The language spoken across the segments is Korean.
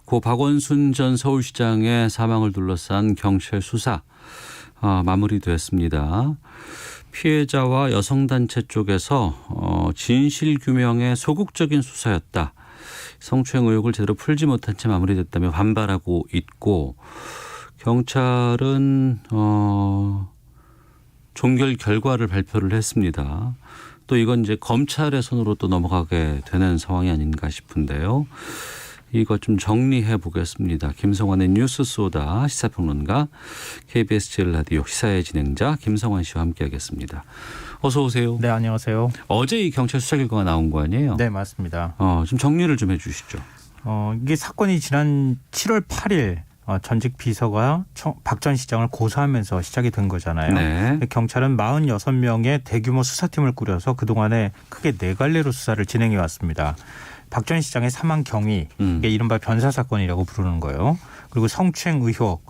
고 박원순 전 서울시장의 사망을 둘러싼 경찰 수사 마무리됐습니다. 피해자와 여성단체 쪽에서 진실규명의 소극적인 수사였다. 성추행 의혹을 제대로 풀지 못한 채 마무리됐다며 반발하고 있고, 경찰은 종결 결과를 발표를 했습니다. 또 이건 이제 검찰의 손으로 또 넘어가게 되는 상황이 아닌가 싶은데요. 이것 좀 정리해 보겠습니다. 김성환의 뉴스 소다 시사평론가, KBS 제일 라디오 시사의 진행자 김성환 씨와 함께하겠습니다. 어서 오세요. 네, 안녕하세요. 어제 이 경찰 수사 결과가 나온 거 아니에요? 네, 맞습니다. 좀 정리를 좀 해주시죠. 이게 사건이 지난 7월 8일 전직 비서가 박 전 시장을 고소하면서 시작이 된 거잖아요. 네. 경찰은 46명의 대규모 수사팀을 꾸려서 그동안에 크게 4갈래로 수사를 진행해 왔습니다. 박 전 시장의 사망 경위, 이게 이른바 변사 사건이라고 부르는 거예요. 그리고 성추행 의혹,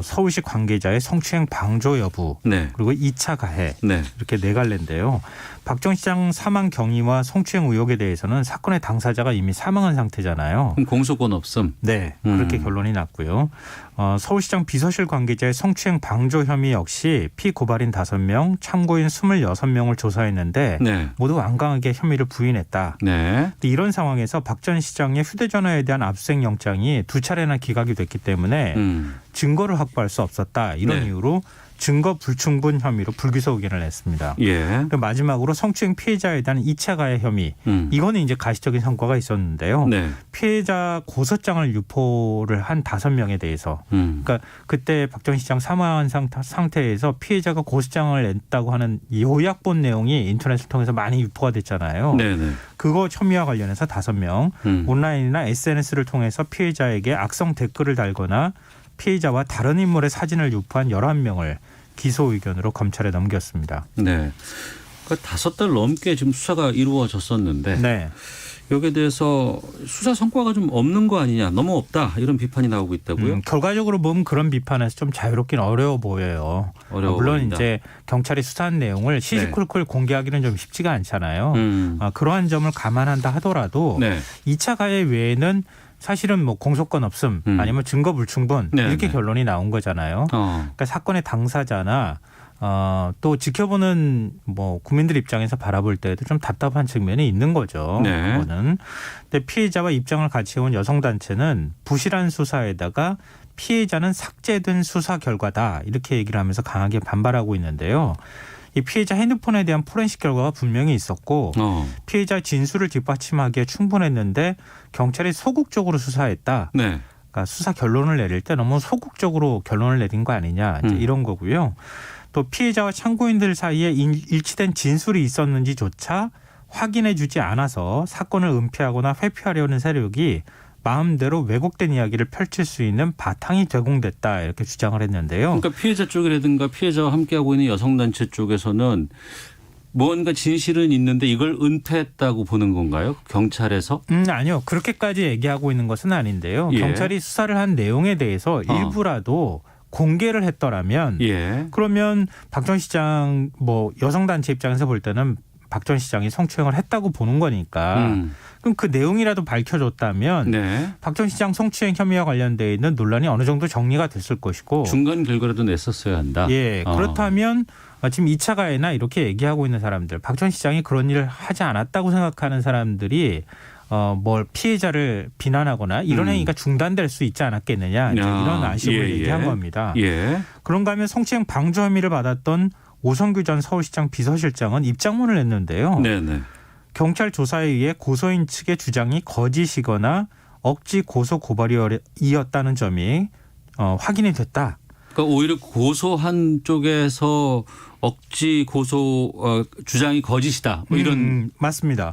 서울시 관계자의 성추행 방조 여부, 네. 그리고 2차 가해, 네. 이렇게 4갈래인데요. 박 전 시장 사망 경위와 성추행 의혹에 대해서는 사건의 당사자가 이미 사망한 상태잖아요. 그럼 공소권 없음. 네, 그렇게 결론이 났고요. 서울시장 비서실 관계자의 성추행 방조 혐의 역시 피고발인 5명, 참고인 26명을 조사했는데 네. 모두 완강하게 혐의를 부인했다. 네. 이런 상황에서 박 전 시장의 휴대전화에 대한 압수수색 영장이 2차례나 기각이 됐기 때문에 증거를 확보할 수 없었다. 이런 네. 이유로 증거 불충분 혐의로 불기소 의견을 냈습니다. 예. 마지막으로 성추행 피해자에 대한 2차 가해 혐의. 이거는 이제 가시적인 성과가 있었는데요. 네. 피해자 고소장을 유포를 한 5명에 대해서. 그러니까 그때 박 전 시장 사망한 상태에서 피해자가 고소장을 냈다고 하는 이 요약본 내용이 인터넷을 통해서 많이 유포가 됐잖아요. 네네. 그거 혐의와 관련해서 5명. 온라인이나 SNS를 통해서 피해자에게 악성 댓글을 달거나 피해자와 다른 인물의 사진을 유포한 11명을 기소 의견으로 검찰에 넘겼습니다. 네. 그 5달 넘게 지금 수사가 이루어졌었는데 네. 여기에 대해서 수사 성과가 좀 없는 거 아니냐, 너무 없다, 이런 비판이 나오고 있다고요? 결과적으로 보면 그런 비판에서 좀 자유롭긴 어려워 보여요. 어려워 물론 보인다. 이제 경찰이 수사한 내용을 시시콜콜 공개하기는 좀 쉽지가 않잖아요. 그러한 점을 감안한다 하더라도 네. 2차 가해 외에는 사실은 뭐 공소권 없음 아니면 증거 불충분 이렇게 결론이 나온 거잖아요. 그러니까 사건의 당사자나 또 지켜보는 뭐 국민들 입장에서 바라볼 때도 좀 답답한 측면이 있는 거죠. 네. 그거는. 근데 피해자와 입장을 같이 해온 여성단체는 부실한 수사에다가 피해자는 삭제된 수사 결과다, 이렇게 얘기를 하면서 강하게 반발하고 있는데요. 이 피해자 핸드폰에 대한 포렌식 결과가 분명히 있었고 피해자 진술을 뒷받침하기에 충분했는데 경찰이 소극적으로 수사했다. 네. 그러니까 수사 결론을 내릴 때 너무 소극적으로 결론을 내린 거 아니냐, 이제 이런 거고요. 또 피해자와 참고인들 사이에 일치된 진술이 있었는지조차 확인해 주지 않아서 사건을 은폐하거나 회피하려는 세력이 마음대로 왜곡된 이야기를 펼칠 수 있는 바탕이 제공됐다, 이렇게 주장을 했는데요. 그러니까 피해자 쪽이라든가 피해자와 함께하고 있는 여성단체 쪽에서는 뭔가 진실은 있는데 이걸 은폐했다고 보는 건가요? 경찰에서? 아니요. 그렇게까지 얘기하고 있는 것은 아닌데요. 예. 경찰이 수사를 한 내용에 대해서 일부라도 공개를 했더라면 그러면 박 전 시장 뭐 여성단체 입장에서 볼 때는 박 전 시장이 성추행을 했다고 보는 거니까 그럼 그 내용이라도 밝혀줬다면 네. 박 전 시장 성추행 혐의와 관련되어 있는 논란이 어느 정도 정리가 됐을 것이고 중간 결과라도 냈었어야 한다. 예, 그렇다면 지금 2차 가해나 이렇게 얘기하고 있는 사람들, 박 전 시장이 그런 일을 하지 않았다고 생각하는 사람들이 뭘 피해자를 비난하거나 이런 행위가 중단될 수 있지 않았겠느냐, 이런 아쉬움을 얘기한 겁니다. 예. 그런가 하면 성추행 방조 혐의를 받았던 오성규 전 서울시장 비서실장은 입장문을 냈는데요. 네네. 경찰 조사에 의해 고소인 측의 주장이 거짓이거나 억지 고소 고발이었다는 점이 확인이 됐다. 그러니까 오히려 고소한 쪽에서 억지 고소 주장이 거짓이다, 뭐 이런. 맞습니다.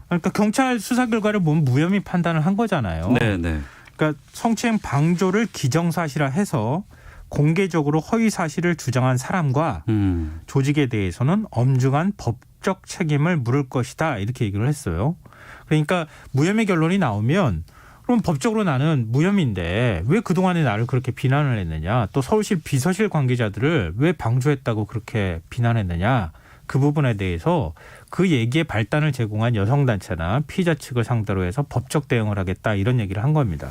그러니까 경찰 수사 결과를 보면 무혐의 판단을 한 거잖아요. 네네. 그러니까 성추행 방조를 기정사실화해서 공개적으로 허위 사실을 주장한 사람과 조직에 대해서는 엄중한 법적 책임을 물을 것이다, 이렇게 얘기를 했어요. 그러니까 무혐의 결론이 나오면 그럼 법적으로 나는 무혐의인데 왜 그동안에 나를 그렇게 비난을 했느냐, 또 서울시 비서실 관계자들을 왜 방조했다고 그렇게 비난했느냐, 그 부분에 대해서 그 얘기에 발단을 제공한 여성단체나 피의자 측을 상대로 해서 법적 대응을 하겠다, 이런 얘기를 한 겁니다.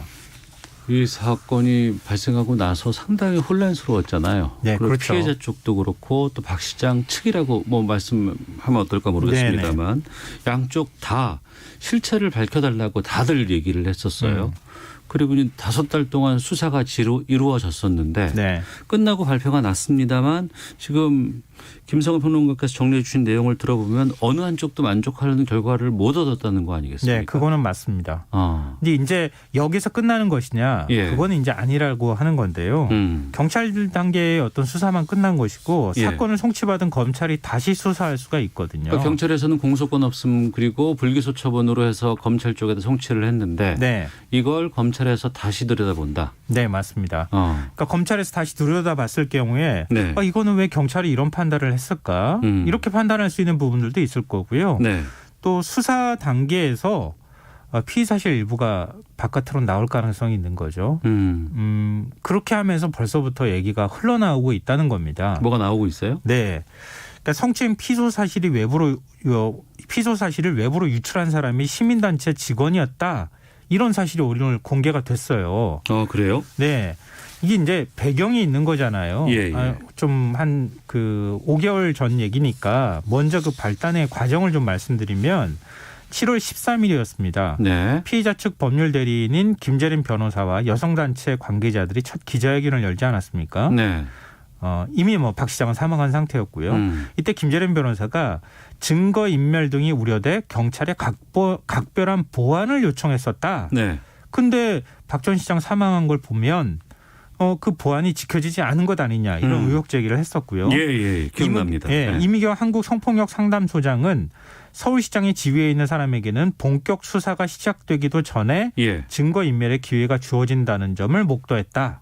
이 사건이 발생하고 나서 상당히 혼란스러웠잖아요. 네, 그리고 그렇죠. 피해자 쪽도 그렇고 또 박 시장 측이라고 뭐 말씀하면 어떨까 모르겠습니다만 양쪽 다 실체를 밝혀달라고 다들 얘기를 했었어요. 그리고 5달 동안 수사가 이루어졌었는데 네. 끝나고 발표가 났습니다만 지금 김성호 평론가께서 정리해 주신 내용을 들어보면 어느 한쪽도 만족하는 결과를 못 얻었다는 거 아니겠습니까? 네, 그거는 맞습니다. 어. 근데 이제 여기서 끝나는 것이냐? 예. 그거는 이제 아니라고 하는 건데요. 경찰 단계의 어떤 수사만 끝난 것이고 예. 사건을 송치받은 검찰이 다시 수사할 수가 있거든요. 그러니까 경찰에서는 공소권 없음 그리고 불기소 처분으로 해서 검찰 쪽에다 송치를 했는데 네, 이걸 검찰에서 다시 들여다본다. 네 맞습니다. 그러니까 검찰에서 다시 들여다봤을 경우에 네. 이거는 왜 경찰이 이런 판단을 했을까? 이렇게 판단할 수 있는 부분들도 있을 거고요. 네. 또 수사 단계에서 피의 사실 일부가 바깥으로 나올 가능성이 있는 거죠. 그렇게 하면서 벌써부터 얘기가 흘러나오고 있다는 겁니다. 뭐가 나오고 있어요? 네. 그러니까 성추행 피소 사실을 외부로 유출한 사람이 시민단체 직원이었다. 이런 사실이 오늘 공개가 됐어요. 그래요? 네. 이게 이제 배경이 있는 거잖아요. 예, 예. 좀 한 5개월 전 얘기니까 먼저 그 발단의 과정을 좀 말씀드리면 7월 13일이었습니다. 네. 피의자 측 법률 대리인인 김재림 변호사와 여성단체 관계자들이 첫 기자회견을 열지 않았습니까? 네. 이미 박 시장은 사망한 상태였고요. 이때 김재림 변호사가 증거 인멸 등이 우려돼 경찰에 각별한 보완을 요청했었다. 네. 근데 박 전 시장 사망한 걸 보면 그 보완이 지켜지지 않은 것 아니냐 이런 의혹 제기를 했었고요. 예, 기억납니다. 네. 이미경 한국 성폭력 상담소장은 서울시장의 지위에 있는 사람에게는 본격 수사가 시작되기도 전에 예. 증거 인멸의 기회가 주어진다는 점을 목도했다.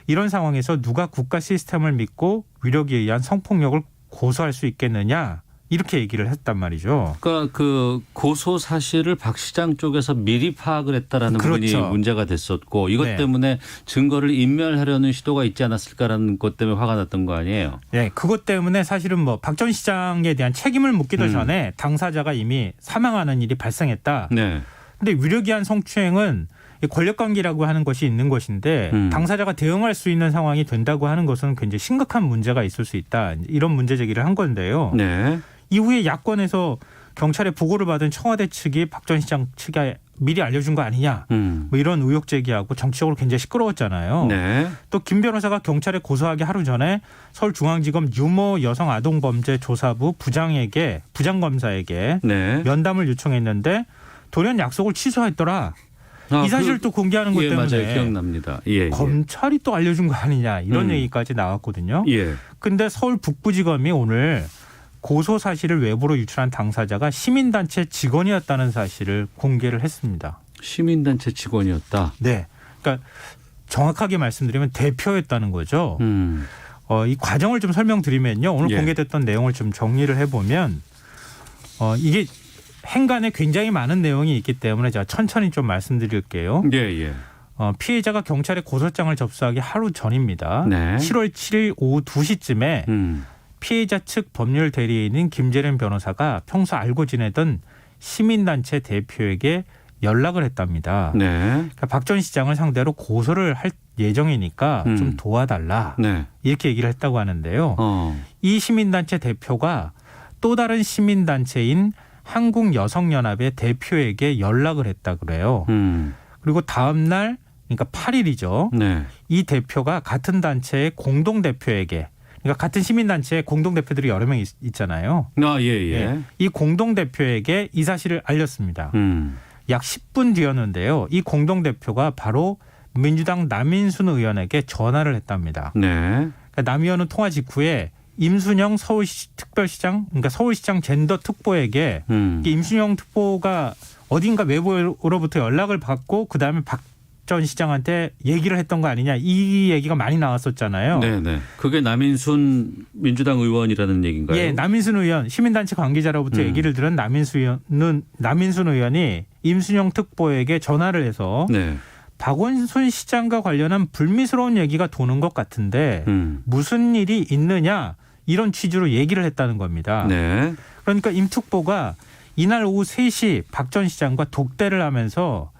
이런 상황에서 누가 국가 시스템을 믿고 위력에 의한 성폭력을 고소할 수 있겠느냐 이렇게 얘기를 했단 말이죠. 그러니까 그 고소 사실을 박 시장 쪽에서 미리 파악을 했다라는 부분이 그렇죠. 문제가 됐었고 이것 네. 때문에 증거를 인멸하려는 시도가 있지 않았을까라는 것 때문에 화가 났던 거 아니에요? 네, 그것 때문에 사실은 박 전 시장에 대한 책임을 묻기도 전에 당사자가 이미 사망하는 일이 발생했다. 네. 근데 위력이한 성추행은 권력관계라고 하는 것이 있는 것인데 당사자가 대응할 수 있는 상황이 된다고 하는 것은 굉장히 심각한 문제가 있을 수 있다. 이런 문제 제기를 한 건데요. 네. 이후에 야권에서 경찰에 보고를 받은 청와대 측이 박 전 시장 측에 미리 알려준 거 아니냐 뭐 이런 의혹 제기하고 정치적으로 굉장히 시끄러웠잖아요. 네. 또 김 변호사가 경찰에 고소하기 하루 전에 서울중앙지검 유모 여성아동범죄조사부 부장검사에게 네. 면담을 요청했는데 돌연 약속을 취소했더라. 이 사실을 또 공개하는 것 때문에 맞아요. 기억납니다. 예, 검찰이 또 알려준 거 아니냐 이런 얘기까지 나왔거든요. 예. 근데 서울 북부지검이 오늘 고소 사실을 외부로 유출한 당사자가 시민단체 직원이었다는 사실을 공개를 했습니다. 시민단체 직원이었다. 네. 그러니까 정확하게 말씀드리면 대표였다는 거죠. 이 과정을 좀 설명드리면요. 오늘 예. 공개됐던 내용을 좀 정리를 해보면 이게 행간에 굉장히 많은 내용이 있기 때문에 제가 천천히 좀 말씀드릴게요. 예. 피해자가 경찰에 고소장을 접수하기 하루 전입니다. 네. 7월 7일 오후 2시쯤에 피해자 측 법률 대리인인 김재림 변호사가 평소 알고 지내던 시민단체 대표에게 연락을 했답니다. 네. 그러니까 박 전 시장을 상대로 고소를 할 예정이니까 좀 도와달라. 네. 이렇게 얘기를 했다고 하는데요. 이 시민단체 대표가 또 다른 시민단체인 한국여성연합의 대표에게 연락을 했다 그래요. 그리고 다음 날 그러니까 8일이죠. 네. 이 대표가 같은 단체의 공동대표에게 그러니까 같은 시민단체의 공동대표들이 여러 명 있잖아요. 예. 이 공동대표에게 이 사실을 알렸습니다. 약 10분 뒤였는데요. 이 공동대표가 바로 민주당 남인순 의원에게 전화를 했답니다. 네. 그러니까 남 의원은 통화 직후에 임순영 서울시 특별시장, 그러니까 서울시장 젠더 특보에게 임순영 특보가 어딘가 외부로부터 연락을 받고 그 다음에 박 전 시장한테 얘기를 했던 거 아니냐 이 얘기가 많이 나왔었잖아요. 네네. 그게 남인순 민주당 의원이라는 얘기인가요? 예, 남인순 의원 시민단체 관계자로부터 얘기를 들은 남인순 의원이 임순영 특보에게 전화를 해서 네. 박원순 시장과 관련한 불미스러운 얘기가 도는 것 같은데 무슨 일이 있느냐 이런 취지로 얘기를 했다는 겁니다. 네. 그러니까 임 특보가 이날 오후 3시 박 전 시장과 독대를 하면서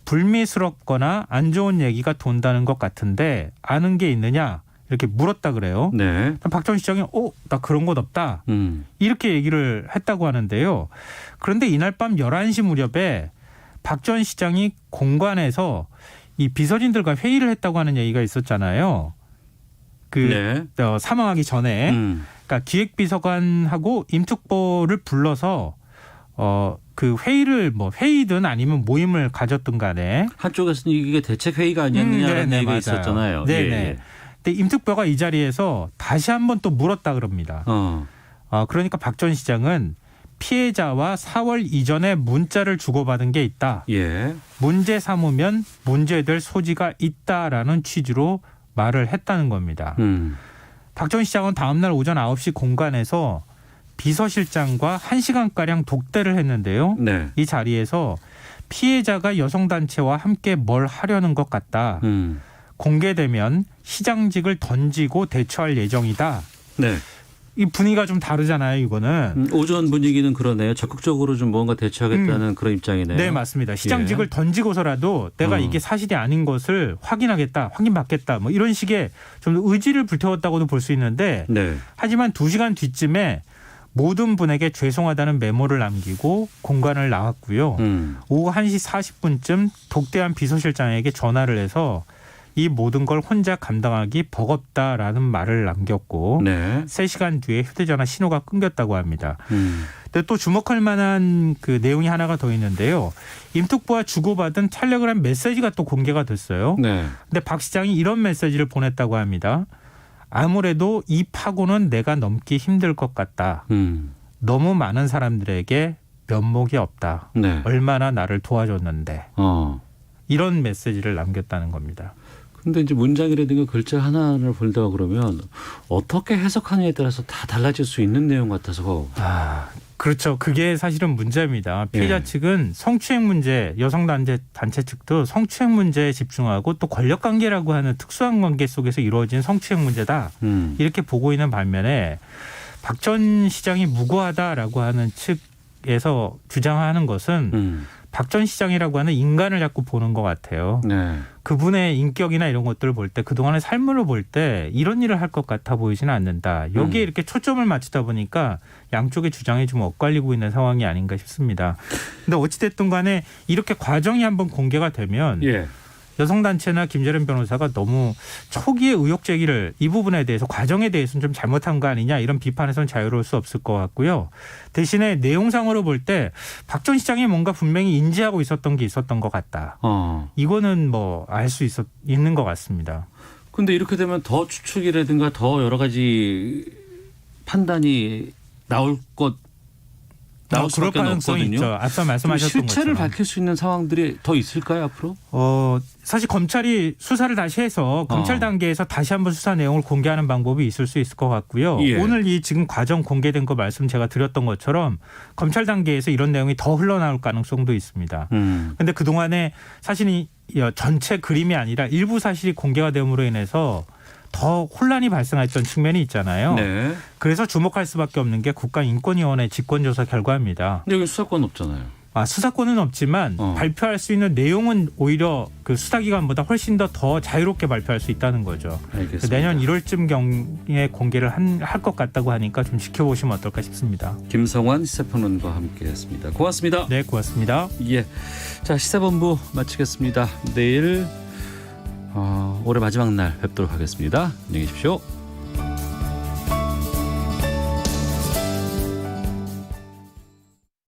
불미스럽거나 안 좋은 얘기가 돈다는 것 같은데 아는 게 있느냐 이렇게 물었다 그래요. 네. 박 전 시장이 나 그런 것 없다. 이렇게 얘기를 했다고 하는데요. 그런데 이날 밤 11시 무렵에 박 전 시장이 공관에서 이 비서진들과 회의를 했다고 하는 얘기가 있었잖아요. 네. 사망하기 전에 그러니까 기획비서관하고 임특보를 불러서 그 회의를 회의든 아니면 모임을 가졌든 간에 한쪽에서는 이게 대책 회의가 아니었느냐는 얘기가 맞아요. 있었잖아요. 네네. 예. 근데 임특보가 이 자리에서 다시 한번 또 물었다 그럽니다. 그러니까 박 전 시장은 피해자와 4월 이전에 문자를 주고받은 게 있다. 예. 문제 삼으면 문제될 소지가 있다라는 취지로 말을 했다는 겁니다. 박 전 시장은 다음날 오전 9시 공관에서 비서실장과 1시간가량 독대를 했는데요. 네. 이 자리에서 피해자가 여성단체와 함께 뭘 하려는 것 같다. 공개되면 시장직을 던지고 대처할 예정이다. 네. 이 분위기가 좀 다르잖아요, 이거는. 오전 분위기는 그러네요. 적극적으로 좀 뭔가 대처하겠다는 그런 입장이네요. 네, 맞습니다. 시장직을 던지고서라도 내가 이게 사실이 아닌 것을 확인받겠다. 뭐 이런 식의 좀 의지를 불태웠다고도 볼 수 있는데 네. 하지만 2시간 뒤쯤에 모든 분에게 죄송하다는 메모를 남기고 공간을 나왔고요. 오후 1시 40분쯤 독대한 비서실장에게 전화를 해서 이 모든 걸 혼자 감당하기 버겁다라는 말을 남겼고 네. 3시간 뒤에 휴대전화 신호가 끊겼다고 합니다. 근데 또 주목할 만한 그 내용이 하나가 더 있는데요. 임특보와 주고받은 텔레그램 메시지가 또 공개가 됐어요. 네. 근데 박 시장이 이런 메시지를 보냈다고 합니다. 아무래도 이 파고는 내가 넘기 힘들 것 같다. 너무 많은 사람들에게 면목이 없다. 네. 얼마나 나를 도와줬는데. 이런 메시지를 남겼다는 겁니다. 근데 이제 문장이라든가 글자 하나를 본다고 그러면 어떻게 해석하느냐에 따라서 다 달라질 수 있는 내용 같아서. 그렇죠. 그게 사실은 문제입니다. 피해자 측은 성추행 문제, 여성단체 측도 성추행 문제에 집중하고 또 권력관계라고 하는 특수한 관계 속에서 이루어진 성추행 문제다. 이렇게 보고 있는 반면에 박 전 시장이 무고하다라고 하는 측에서 주장하는 것은 박 전 시장이라고 하는 인간을 자꾸 보는 것 같아요. 네. 그분의 인격이나 이런 것들을 볼 때 그동안의 삶을 볼 때 이런 일을 할 것 같아 보이지는 않는다. 여기에 이렇게 초점을 맞추다 보니까 양쪽의 주장이 좀 엇갈리고 있는 상황이 아닌가 싶습니다. 근데 어찌됐든 간에 이렇게 과정이 한번 공개가 되면 여성단체나 김재련 변호사가 너무 초기에 의혹 제기를 이 부분에 대해서 과정에 대해서는 좀 잘못한 거 아니냐 이런 비판에서는 자유로울 수 없을 것 같고요. 대신에 내용상으로 볼 때 박 전 시장이 뭔가 분명히 인지하고 있었던 게 있었던 것 같다. 이거는 알 수 있는 것 같습니다. 근데 이렇게 되면 더 추측이라든가 더 여러 가지 판단이 나올 그럴 수밖에 가능성이 없거든요. 있죠. 앞서 말씀하셨던 실체를 것처럼. 밝힐 수 있는 상황들이 더 있을까요 앞으로? 사실 검찰이 수사를 다시 해서 검찰 단계에서 다시 한번 수사 내용을 공개하는 방법이 있을 수 있을 것 같고요. 오늘 이 지금 과정 공개된 거 말씀 제가 드렸던 것처럼 검찰 단계에서 이런 내용이 더 흘러나올 가능성도 있습니다. 그런데 그동안에 사실이 전체 그림이 아니라 일부 사실이 공개가 됨으로 인해서 더 혼란이 발생했던 측면이 있잖아요. 네. 그래서 주목할 수밖에 없는 게 국가인권위원회 직권조사 결과입니다. 근데 여기 수사권 없잖아요. 수사권은 없지만 발표할 수 있는 내용은 오히려 그 수사기관보다 훨씬 더 자유롭게 발표할 수 있다는 거죠. 알겠습니다. 내년 1월쯤경에 공개를 할 것 같다고 하니까 좀 지켜보시면 어떨까 싶습니다. 김성환 시사평론가와 함께했습니다. 고맙습니다. 네, 고맙습니다. 예, 자 시사본부 마치겠습니다. 내일 올해 마지막 날 뵙도록 하겠습니다. 안녕히 계십시오.